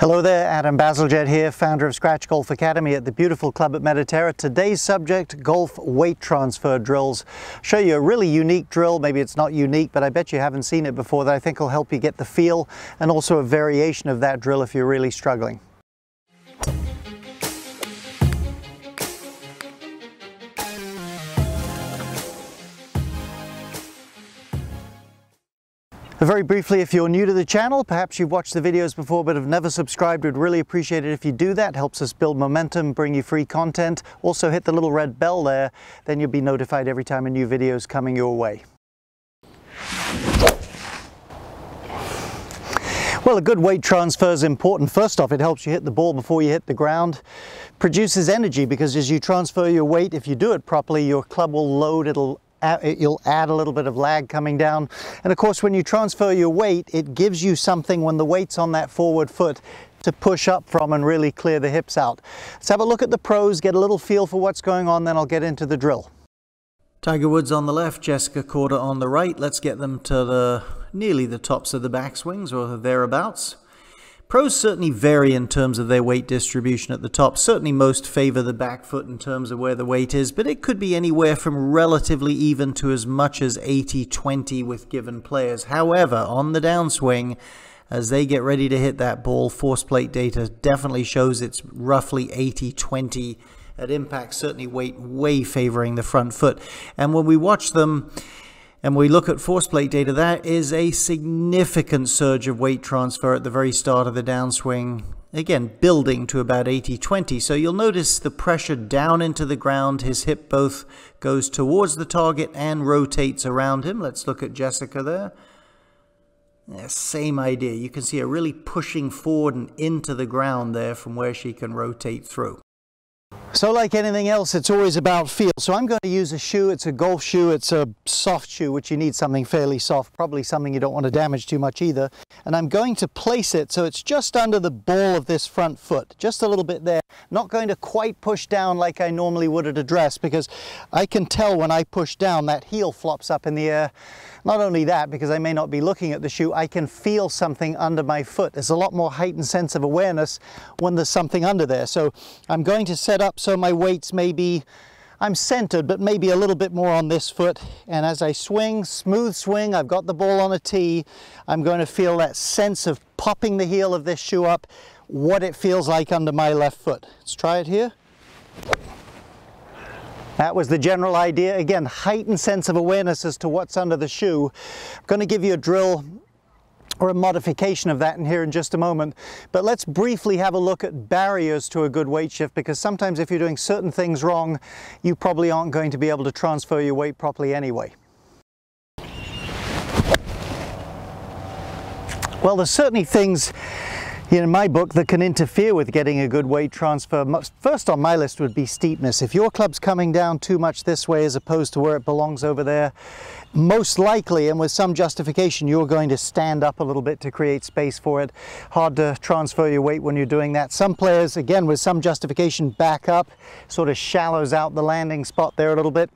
Hello there, Adam Bazalgette here, founder of SW Golf Academy at the beautiful club at Mediterra. Today's subject, golf weight transfer drills. Show you a really unique drill. Maybe it's not unique, but I bet you haven't seen it before, that I think will help you get the feel, and also a variation of that drill if you're really struggling. Very briefly, if you're new to the channel, perhaps you've watched the videos before but have never subscribed, we'd really appreciate it if you do that. It helps us build momentum, bring you free content. Also hit the little red bell there, then you'll be notified every time a new video is coming your way. Well, a good weight transfer is important. First off, it helps you hit the ball before you hit the ground. Produces energy because as you transfer your weight, if you do it properly, your club will load, you'll add a little bit of lag coming down. And of course, when you transfer your weight, it gives you something when the weight's on that forward foot to push up from and really clear the hips out. Let's have a look at the pros, get a little feel for what's going on, then I'll get into the drill. Tiger Woods on the left, Jessica Korda on the right. Let's get them to nearly the tops of the backswings or thereabouts. Pros certainly vary in terms of their weight distribution at the top. Certainly most favor the back foot in terms of where the weight is, but it could be anywhere from relatively even to as much as 80-20 with given players. However, on the downswing, as they get ready to hit that ball, force plate data definitely shows it's roughly 80-20 at impact, certainly weight way favoring the front foot. And when we watch them, and we look at force plate data, that is a significant surge of weight transfer at the very start of the downswing. Again, building to about 80-20. So you'll notice the pressure down into the ground. His hip both goes towards the target and rotates around him. Let's look at Jessica there. Yeah, same idea. You can see her really pushing forward and into the ground there from where she can rotate through. So like anything else, it's always about feel. So I'm going to use a shoe. It's a golf shoe. It's a soft shoe, which you need something fairly soft, probably something you don't want to damage too much either. And I'm going to place it so it's just under the ball of this front foot, just a little bit there. Not going to quite push down like I normally would at a dress, because I can tell when I push down that heel flops up in the air. Not only that, because I may not be looking at the shoe, I can feel something under my foot. There's a lot more heightened sense of awareness when there's something under there. So I'm going to set up so my weights maybe, I'm centered, but maybe a little bit more on this foot. And as I swing, smooth swing, I've got the ball on a tee, I'm going to feel that sense of popping the heel of this shoe up, what it feels like under my left foot. Let's try it here. That was the general idea. Again, heightened sense of awareness as to what's under the shoe. I'm going to give you a drill or a modification of that in here in just a moment. But let's briefly have a look at barriers to a good weight shift, because sometimes if you're doing certain things wrong, you probably aren't going to be able to transfer your weight properly anyway. Well, there's certainly things in my book that can interfere with getting a good weight transfer. First on my list would be steepness. If your club's coming down too much this way as opposed to where it belongs over there, most likely, and with some justification, you're going to stand up a little bit to create space for it. Hard to transfer your weight when you're doing that. Some players, again, with some justification, back up, sort of shallows out the landing spot there a little bit.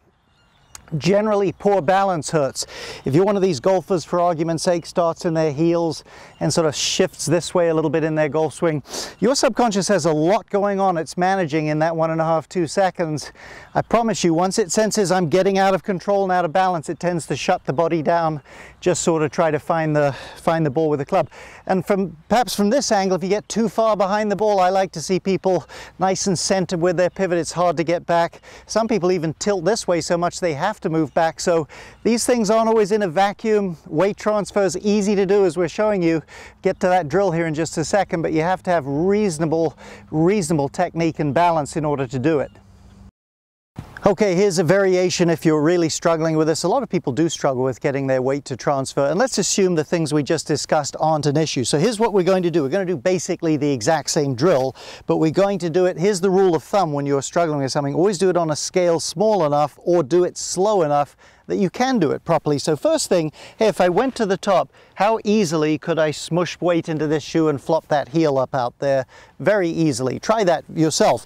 Generally, poor balance hurts. If you're one of these golfers, for argument's sake, starts in their heels and sort of shifts this way a little bit in their golf swing, your subconscious has a lot going on it's managing in that 1.5 to 2 seconds. I promise you, once it senses I'm getting out of control and out of balance, it tends to shut the body down, just sort of try to find the ball with the club. And perhaps from this angle, if you get too far behind the ball, I like to see people nice and centered with their pivot. It's hard to get back. Some people even tilt this way so much they have to move back. So these things aren't always in a vacuum. Weight transfer is easy to do, as we're showing you. Get to that drill here in just a second, but you have to have reasonable technique and balance in order to do it. Okay, here's a variation if you're really struggling with this. A lot of people do struggle with getting their weight to transfer, and let's assume the things we just discussed aren't an issue. So here's what we're going to do. We're going to do basically the exact same drill, but we're going to do it, here's the rule of thumb when you're struggling with something, always do it on a scale small enough or do it slow enough that you can do it properly. So first thing, hey, if I went to the top, how easily could I smush weight into this shoe and flop that heel up out there? Very easily. Try that yourself.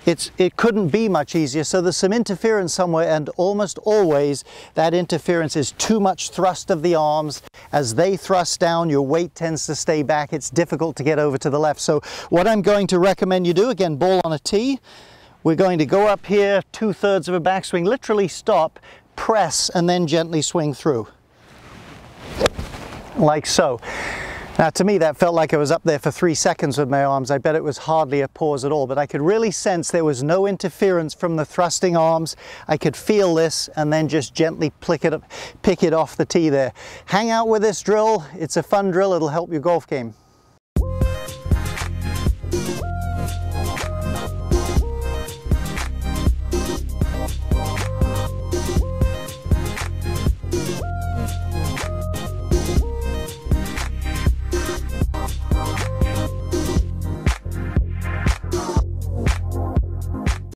it couldn't be much easier. So there's some interference somewhere, and almost always that interference is too much thrust of the arms. As they thrust down, your weight tends to stay back. It's difficult to get over to the left. So what I'm going to recommend you do, again, ball on a tee. We're going to go up here, 2/3 of a backswing, literally stop, press, and then gently swing through. Like so. Now to me that felt like I was up there for 3 seconds with my arms. I bet it was hardly a pause at all, but I could really sense there was no interference from the thrusting arms. I could feel this and then just gently pick it off the tee there. Hang out with this drill. It's a fun drill. It'll help your golf game.